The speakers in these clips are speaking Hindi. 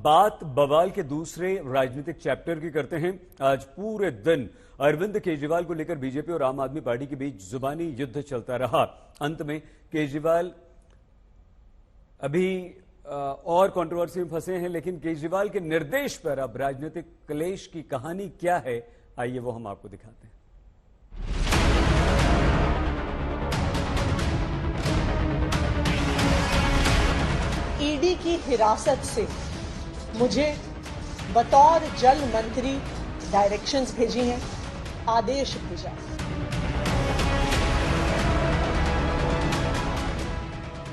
बात बवाल के दूसरे राजनीतिक चैप्टर की करते हैं। आज पूरे दिन अरविंद केजरीवाल को लेकर बीजेपी और आम आदमी पार्टी के बीच जुबानी युद्ध चलता रहा। अंत में केजरीवाल अभी और कंट्रोवर्सी में फंसे हैं, लेकिन केजरीवाल के निर्देश पर अब राजनीतिक क्लेश की कहानी क्या है, आइए वो हम आपको दिखाते हैं। ईडी की हिरासत से मुझे बतौर जल मंत्री डायरेक्शंस भेजी हैं, आदेश भेजा।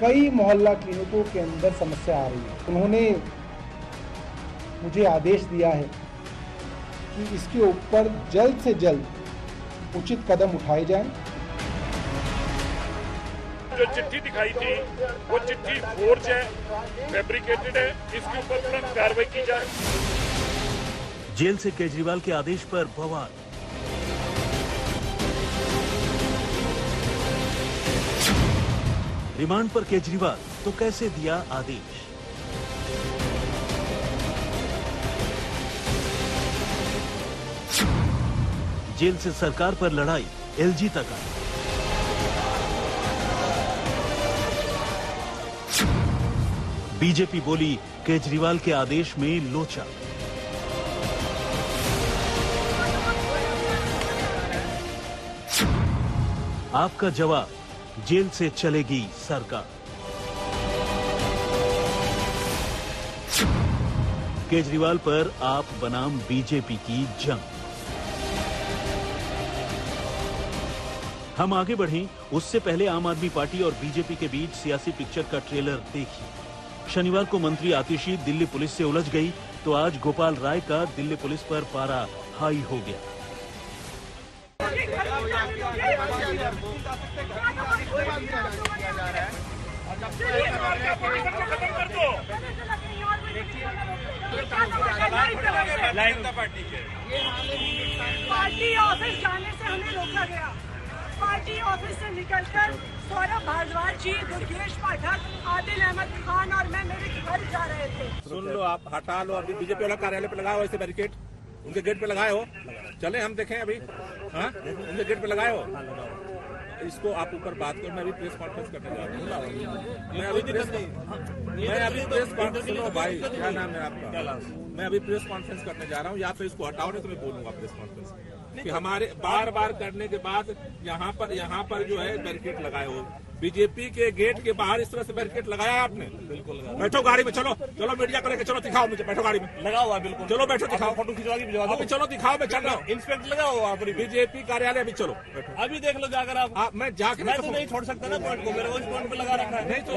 कई मोहल्ला क्लिनिकों के अंदर समस्या आ रही है। उन्होंने मुझे आदेश दिया है कि इसके ऊपर जल्द से जल्द उचित कदम उठाए जाएं। जो चिट्ठी दिखाई थी वो चिट्ठी फोर्ज है, फैब्रिकेटेड है, इसके ऊपर तुरंत कार्रवाई की जाए। जेल से केजरीवाल के आदेश पर बवाल। रिमांड पर केजरीवाल तो कैसे दिया आदेश? जेल से सरकार पर लड़ाई एलजी तक आई। बीजेपी बोली केजरीवाल के आदेश में लोचा। आपका जवाब, जेल से चलेगी सरकार। केजरीवाल पर आप बनाम बीजेपी की जंग। हम आगे बढ़ें उससे पहले आम आदमी पार्टी और बीजेपी के बीच सियासी पिक्चर का ट्रेलर देखिए। शनिवार को मंत्री आतिशी दिल्ली पुलिस से उलझ गई, तो आज गोपाल राय का दिल्ली पुलिस पर पारा हाई हो गया। पार्टी ऑफिस जाने से हमें रोका गया। पार्टी ऑफिस से निकलकर सौरभ भारद्वाज जी, दुर्गेश पाठक, आदिल अहमद खान और मैं मेरे घर जा रहे थे। सुन लो, आप हटा लो। अभी बीजेपी वाला कार्यालय पे लगाओ ऐसे बैरिकेड, उनके गेट पे लगाए हो। चले हम देखें अभी। हाँ, उनके गेट पे लगाए हो। इसको आप ऊपर बात करो। मैं अभी प्रेस कॉन्फ्रेंस करने जा रहा हूँ। मैं अभी प्रेस कॉन्फ्रेंस, सुनो भाई, क्या नाम है आपका? मैं अभी प्रेस कॉन्फ्रेंस करने जा रहा हूँ। या तो इसको हटाओ, नहीं तो मैं बोलूंगा प्रेस कॉन्फ्रेंस कि हमारे बार बार करने के बाद यहाँ पर जो है बैरिकेड लगाए हो। बीजेपी के गेट के बाहर इस तरह से बैरिकेड लगाया आपने। बिल्कुल। बैठो गाड़ी में, चलो चलो मीडिया को लेकर चलो, दिखाओ मुझे। बैठो गाड़ी में, लगा हुआ बिल्कुल। चलो बैठो, दिखाओ, फोटो खिंचवा अभी। चलो दिखाओ, मैं चल रहा हूँ। इंस्पेक्टर लगा हुआ वहाँ पर बीजेपी कार्यालय। अभी चलो अभी देख लो जाकर आप। मैं जाकर मैं तो नहीं छोड़ सकता ना पॉइंट को, मेरे को इस पॉइंट पे लगा रखा है। नहीं तो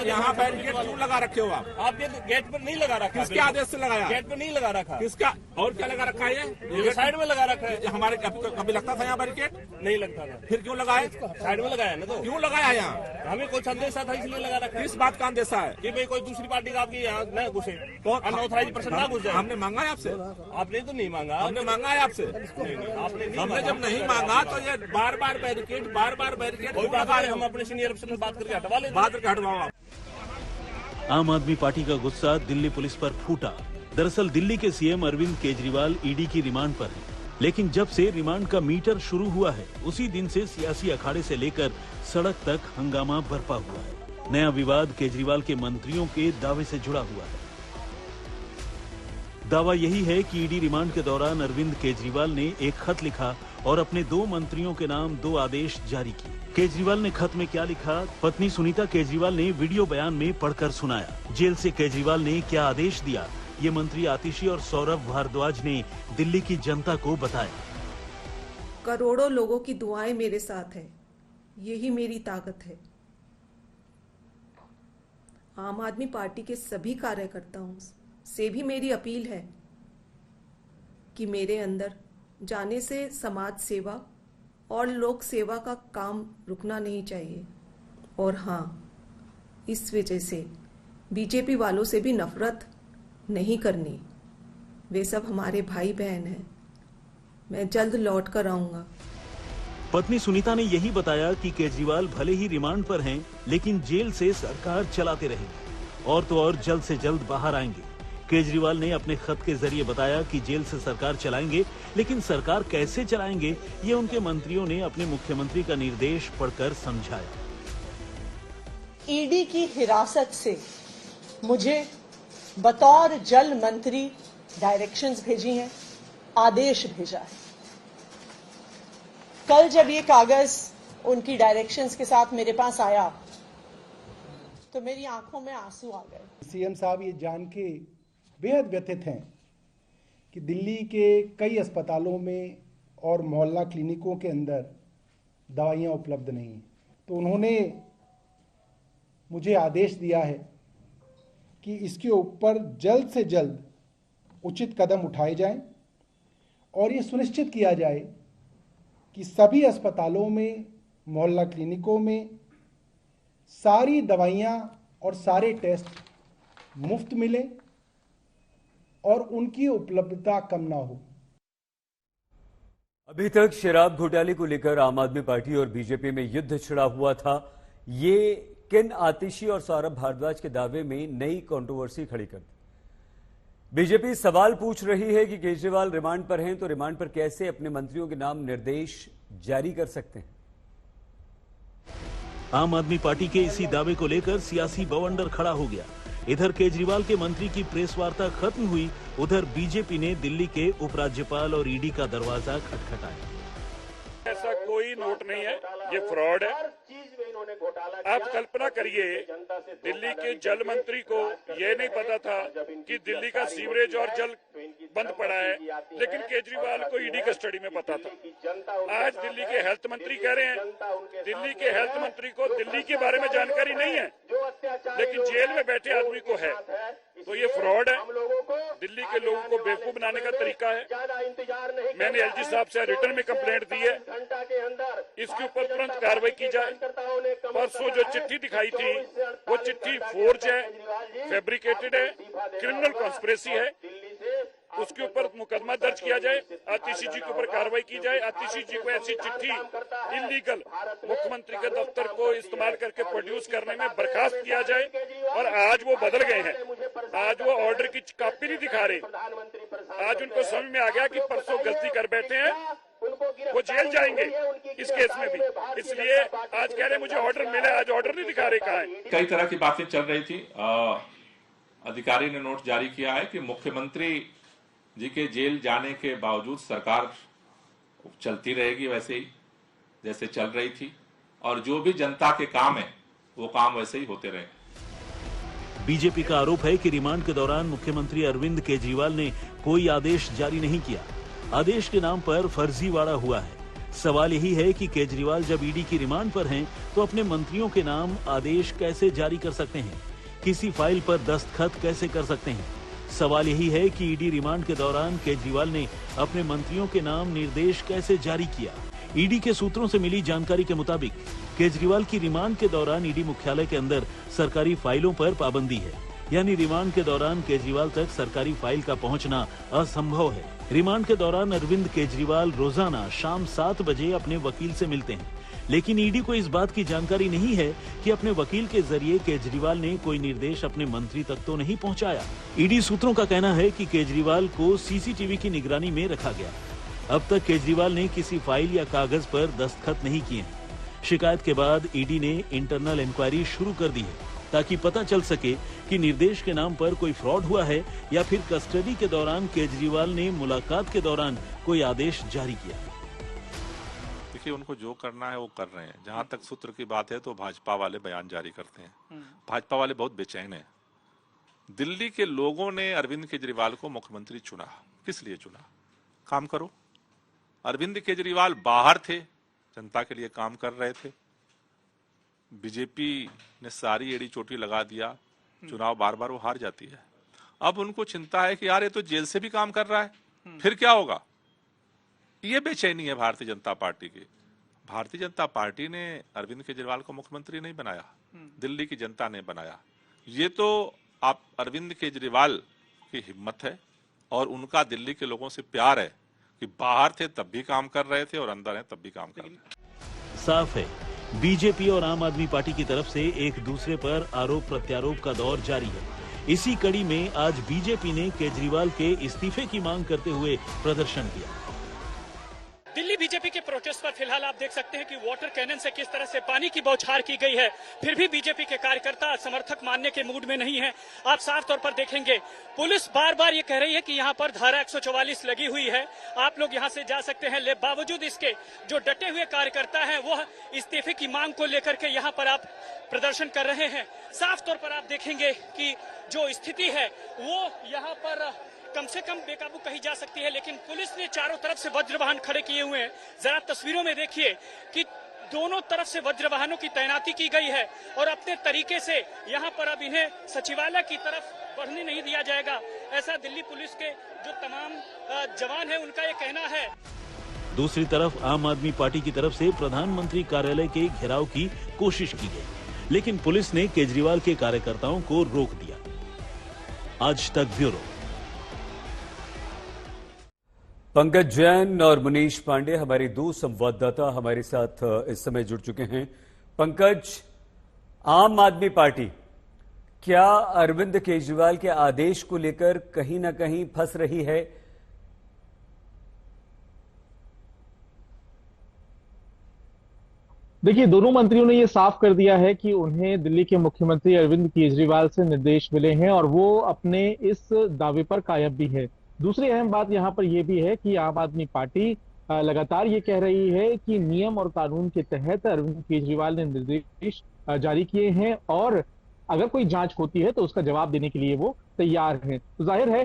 यहाँ बैरिकेड क्यों लगा रखे हो आप? आपके गेट पर नहीं लगा रखा। किसके आदेश से लगाया? गेट पर नहीं लगा रखा। किसका? और क्या लगा रखा है? ये साइड में लगा रखा है। हमारे कभी लगता था यहाँ बैरिकेड? नहीं लगता था। फिर क्यों लगाए? साइड में लगाया ना। तो क्यों लगाया यहाँ? हमें कुछ अंदेशा था इसलिए लगा रखा है। किस बात का अंदेशा है? कि भाई कोई दूसरी पार्टी का आपकी यहाँ न घुसे, अनऑथराइज्ड पर्सन ना घुसे। हमने मांगा है आपसे? आपने तो नहीं मांगा। हमने मांगा है आपसे? आपने नहीं। हमने जब नहीं मांगा तो ये बार बार बैरिकेड हम अपने सीनियर अफसर से बात करके हटवा ले। बात करके हटवाओ आप। आम आदमी पार्टी का गुस्सा दिल्ली पुलिस पर फूटा। दरअसल दिल्ली के सीएम अरविंद केजरीवाल ईडी की रिमांड पर हैं। लेकिन जब से रिमांड का मीटर शुरू हुआ है, उसी दिन से सियासी अखाड़े से लेकर सड़क तक हंगामा बरपा हुआ है। नया विवाद केजरीवाल के मंत्रियों के दावे से जुड़ा हुआ है। दावा यही है कि ईडी रिमांड के दौरान अरविंद केजरीवाल ने एक खत लिखा और अपने 2 मंत्रियों के नाम 2 आदेश जारी किए। केजरीवाल ने खत में क्या लिखा, पत्नी सुनीता केजरीवाल ने वीडियो बयान में पढ़कर सुनाया। जेल से केजरीवाल ने क्या आदेश दिया, ये मंत्री आतिशी और सौरभ भारद्वाज ने दिल्ली की जनता को बताया। करोड़ों लोगों की दुआएं मेरे साथ है, यही मेरी ताकत है। आम आदमी पार्टी के सभी कार्यकर्ताओं से भी मेरी अपील है कि मेरे अंदर जाने से समाज सेवा और लोक सेवा का काम रुकना नहीं चाहिए। और हाँ, इस वजह से बीजेपी वालों से भी नफरत नहीं करनी। वे सब हमारे भाई बहन हैं। मैं जल्द लौट कर आऊंगा। पत्नी सुनीता ने यही बताया कि केजरीवाल भले ही रिमांड पर हैं, लेकिन जेल से सरकार चलाते रहेंगे। और तो और जल्द से जल्द बाहर आएंगे। केजरीवाल ने अपने खत के जरिए बताया कि जेल से सरकार चलाएंगे, लेकिन सरकार कैसे चलाएंगे ये उनके मंत्रियों ने अपने मुख्यमंत्री का निर्देश पढ़कर समझाया। ईडी की हिरासत से मुझे बतौर जल मंत्री डायरेक्शंस भेजी हैं, आदेश भेजा है। कल जब ये कागज उनकी डायरेक्शंस के साथ मेरे पास आया तो मेरी आंखों में आंसू आ गए। सीएम साहब ये जान के बेहद व्यथित हैं कि दिल्ली के कई अस्पतालों में और मोहल्ला क्लिनिकों के अंदर दवाइयाँ उपलब्ध नहीं हैं। तो उन्होंने मुझे आदेश दिया है कि इसके ऊपर जल्द से जल्द उचित कदम उठाए जाएं और ये सुनिश्चित किया जाए कि सभी अस्पतालों में, मोहल्ला क्लिनिकों में सारी दवाइयाँ और सारे टेस्ट मुफ्त मिले और उनकी उपलब्धता कम ना हो। अभी तक शराब घोटाले को लेकर आम आदमी पार्टी और बीजेपी में युद्ध छिड़ा हुआ था। ये किन आतिशी और सौरभ भारद्वाज के दावे में नई कंट्रोवर्सी खड़ी कर दी। बीजेपी सवाल पूछ रही है कि केजरीवाल रिमांड पर हैं तो रिमांड पर कैसे अपने मंत्रियों के नाम निर्देश जारी कर सकते हैं। आम आदमी पार्टी के इसी दावे को लेकर सियासी बवंडर खड़ा हो गया। इधर केजरीवाल के मंत्री की प्रेस वार्ता खत्म हुई, उधर बीजेपी ने दिल्ली के उपराज्यपाल और ईडी का दरवाजा खटखटाया। ऐसा कोई नोट नहीं है, ये फ्रॉड है। आप कल्पना करिए, दिल्ली के जल मंत्री को ये नहीं पता था कि दिल्ली का सीवरेज और जल बंद पड़ा है, लेकिन केजरीवाल को ईडी कस्टडी में पता था। आज दिल्ली के हेल्थ मंत्री कह रहे हैं, दिल्ली के हेल्थ मंत्री को दिल्ली के बारे में जानकारी नहीं है, लेकिन जेल में बैठे आदमी को है। तो ये फ्रॉड है, दिल्ली के लोगों को बेवकूफ बनाने का तरीका है। मैंने एलजी साहब से रिटर्न में कंप्लेंट दी है, इसके ऊपर तुरंत कार्रवाई की जाए। परसों जो चिट्ठी दिखाई थी वो चिट्ठी फोर्ज है, फैब्रिकेटेड है, क्रिमिनल कॉन्स्पिरेसी है। उसके ऊपर मुकदमा दर्ज किया जाए, आतिशी जी के ऊपर कार्रवाई की जाए। आतिशी जी को ऐसी चिट्ठी इलीगल मुख्यमंत्री के दफ्तर को इस्तेमाल करके प्रोड्यूस करने में बर्खास्त किया जाए। और आज वो बदल गए हैं, आज वो ऑर्डर की कॉपी नहीं दिखा रहे। आज उनको समझ में आ गया कि परसों गलती कर बैठे हैं, वो जेल जाएंगे इस केस में भी। इसलिए आज कह रहे मुझे ऑर्डर मिला, आज ऑर्डर नहीं दिखा रहे। कहाँ है? कई तरह की बातें चल रही थी। अधिकारी ने नोट जारी किया है कि मुख्यमंत्री जी के जेल जाने के बावजूद सरकार चलती रहेगी वैसे ही जैसे चल रही थी, और जो भी जनता के काम है वो काम वैसे ही होते रहे। बीजेपी का आरोप है कि रिमांड के दौरान मुख्यमंत्री अरविंद केजरीवाल ने कोई आदेश जारी नहीं किया। आदेश के नाम पर फर्जीवाड़ा हुआ है। सवाल यही है कि केजरीवाल जब ईडी की रिमांड पर हैं, तो अपने मंत्रियों के नाम आदेश कैसे जारी कर सकते हैं, किसी फाइल पर दस्तखत कैसे कर सकते हैं। सवाल यही है कि ईडी रिमांड के दौरान केजरीवाल ने अपने मंत्रियों के नाम निर्देश कैसे जारी किया। ईडी के सूत्रों से मिली जानकारी के मुताबिक केजरीवाल की रिमांड के दौरान ईडी मुख्यालय के अंदर सरकारी फाइलों पर पाबंदी है, यानी रिमांड के दौरान केजरीवाल तक सरकारी फाइल का पहुंचना असंभव है। रिमांड के दौरान अरविंद केजरीवाल रोजाना शाम 7 बजे अपने वकील से मिलते हैं, लेकिन ईडी को इस बात की जानकारी नहीं है कि अपने वकील के जरिए केजरीवाल ने कोई निर्देश अपने मंत्री तक तो नहीं पहुंचाया। ईडी सूत्रों का कहना है कि केजरीवाल को सीसीटीवी की निगरानी में रखा गया। अब तक केजरीवाल ने किसी फाइल या कागज पर दस्तखत नहीं किए। शिकायत के बाद ईडी ने इंटरनल इंक्वायरी शुरू कर दी है, ताकि पता चल सके कि निर्देश के नाम पर कोई फ्रॉड हुआ है या फिर कस्टडी के दौरान केजरीवाल ने मुलाकात के दौरान कोई आदेश जारी किया। देखिए, उनको जो करना है वो कर रहे हैं। जहां तक सूत्र की बात है तो भाजपा वाले बयान जारी करते हैं। भाजपा वाले बहुत बेचैन हैं। दिल्ली के लोगों ने अरविंद केजरीवाल को मुख्यमंत्री चुना, किस लिए चुना? काम करो। अरविंद केजरीवाल बाहर थे, जनता के लिए काम कर रहे थे। बीजेपी ने सारी एड़ी चोटी लगा दिया, चुनाव बार बार वो हार जाती है। अब उनको चिंता है कि यार ये तो जेल से भी काम कर रहा है, फिर क्या होगा? ये बेचैनी है भारतीय जनता पार्टी की। भारतीय जनता पार्टी ने अरविंद केजरीवाल को मुख्यमंत्री नहीं बनाया, दिल्ली की जनता ने बनाया। ये तो आप अरविंद केजरीवाल की हिम्मत है और उनका दिल्ली के लोगों से प्यार है कि बाहर थे तब भी काम कर रहे थे और अंदर हैं तब भी काम कर रहे हैं। साफ है बीजेपी और आम आदमी पार्टी की तरफ से एक दूसरे पर आरोप प्रत्यारोप का दौर जारी है। इसी कड़ी में आज बीजेपी ने केजरीवाल के इस्तीफे की मांग करते हुए प्रदर्शन किया। दिल्ली बीजेपी के प्रोटेस्ट पर फिलहाल आप देख सकते हैं कि वाटर कैनन से किस तरह से पानी की बौछार की गई है। फिर भी बीजेपी के कार्यकर्ता समर्थक मानने के मूड में नहीं है। आप साफ तौर पर देखेंगे पुलिस बार बार ये कह रही है कि यहाँ पर धारा 144 लगी हुई है, आप लोग यहाँ से जा सकते हैं। ले बावजूद इसके जो डटे हुए कार्यकर्ता हैं वो इस्तीफे की मांग को लेकर के यहाँ पर आप प्रदर्शन कर रहे हैं। साफ तौर पर आप देखेंगे कि जो स्थिति है वो यहाँ पर कम से कम बेकाबू कही जा सकती है, लेकिन पुलिस ने चारों तरफ से वज्र वाहन खड़े किए हुए हैं। जरा तस्वीरों में देखिए कि दोनों तरफ से वज्र वाहनों की तैनाती की गई है और अपने तरीके से यहाँ पर अब इन्हें सचिवालय की तरफ बढ़ने नहीं दिया जाएगा, ऐसा दिल्ली पुलिस के जो तमाम जवान हैं उनका ये कहना है। दूसरी तरफ आम आदमी पार्टी की तरफ से प्रधानमंत्री कार्यालय के घेराव की कोशिश की गई, लेकिन पुलिस ने केजरीवाल के कार्यकर्ताओं को रोक दिया। आज तक ब्यूरो। पंकज जैन और मुनीश पांडे हमारे दो संवाददाता हमारे साथ इस समय जुड़ चुके हैं। पंकज, आम आदमी पार्टी क्या अरविंद केजरीवाल के आदेश को लेकर कहीं ना कहीं फंस रही है? देखिए, दोनों मंत्रियों ने ये साफ कर दिया है कि उन्हें दिल्ली के मुख्यमंत्री अरविंद केजरीवाल से निर्देश मिले हैं और वो अपने इस दावे पर कायम भी है। दूसरी अहम बात यहाँ पर यह भी है कि आम आदमी पार्टी लगातार ये कह रही है कि नियम और कानून के तहत अरविंद केजरीवाल ने निर्देश जारी किए हैं और अगर कोई जांच होती है तो उसका जवाब देने के लिए वो तैयार हैं। तो जाहिर है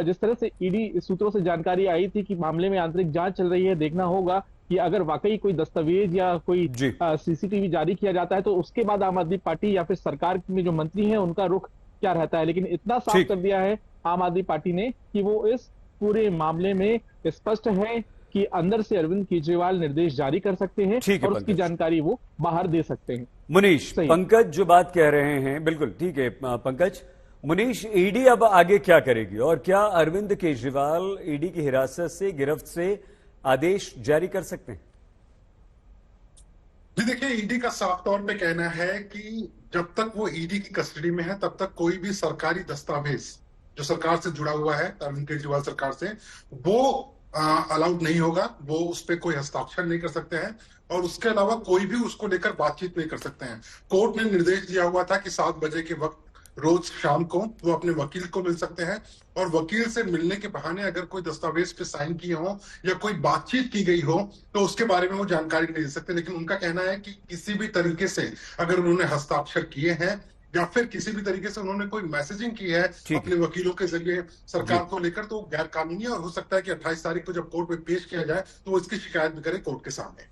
जिस तरह से ईडी सूत्रों से जानकारी आई थी कि मामले में आंतरिक जांच चल रही है, देखना होगा कि अगर वाकई कोई दस्तावेज या कोई सीसीटीवी जारी किया जाता है तो उसके बाद आम आदमी पार्टी या फिर सरकार में जो मंत्री हैं उनका रुख क्या रहता है। लेकिन इतना साफ कर दिया है आम आदमी पार्टी ने कि वो इस पूरे मामले में स्पष्ट है कि अंदर से अरविंद केजरीवाल निर्देश जारी कर सकते हैं और उसकी जानकारी वो बाहर दे सकते हैं। मुनीश, पंकज जो बात कह रहे हैं बिल्कुल ठीक है। पंकज, मुनीश, ईडी अब आगे क्या करेगी और क्या अरविंद केजरीवाल ईडी की हिरासत से, गिरफ्त से आदेश जारी कर सकते हैं? जी देखिए, ईडी का साफ तौर पे कहना है कि जब तक वो ईडी की कस्टडी में है तब तक कोई भी सरकारी दस्तावेज जो सरकार से जुड़ा हुआ है, अरविंद केजरीवाल सरकार से, वो अलाउड नहीं होगा। वो उस पर कोई हस्ताक्षर नहीं कर सकते हैं और उसके अलावा कोई भी उसको लेकर बातचीत नहीं कर सकते हैं। कोर्ट ने निर्देश दिया हुआ था कि 7 बजे के वक्त रोज शाम को वो अपने वकील को मिल सकते हैं और वकील से मिलने के बहाने अगर कोई दस्तावेज पे साइन किए हो या कोई बातचीत की गई हो तो उसके बारे में वो जानकारी नहीं दे सकते। लेकिन उनका कहना है कि किसी भी तरीके से अगर उन्होंने हस्ताक्षर किए हैं या फिर किसी भी तरीके से उन्होंने कोई मैसेजिंग की है अपने वकीलों के जरिए सरकार को लेकर, तो गैर कानूनी है और हो सकता है कि 28 तारीख को जब कोर्ट में पेश किया जाए तो वो इसकी शिकायत भी करे कोर्ट के सामने।